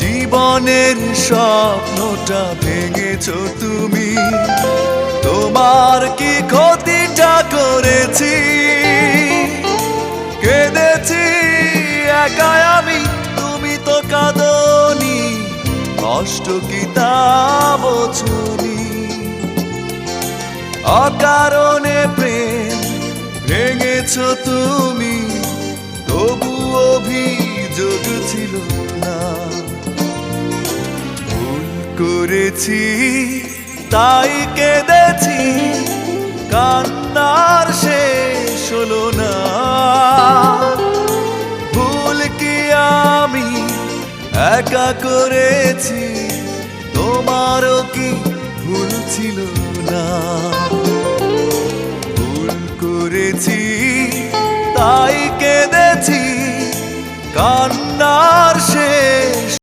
জীবনের স্বপ্নটা ভেঙেছো তুমি। তোমার কি ক্ষতিটা করেছি? কেঁদেছি একাই আমি, তুমি তো কাঁদনি। কষ্ট কি তা বোঝনি? অকারণে প্রেম ভেঙেছো তুমি, তবু অভিযোগ ছিল না। ভুল করেছি তাই কেঁদেছি, কান্নার শেষ হলো না। ভুল কি আমি একা করেছি? তোমারও কি ভুল ছিল না? ভুল করেছি তাই কেঁদেছি, কান্নার শেষ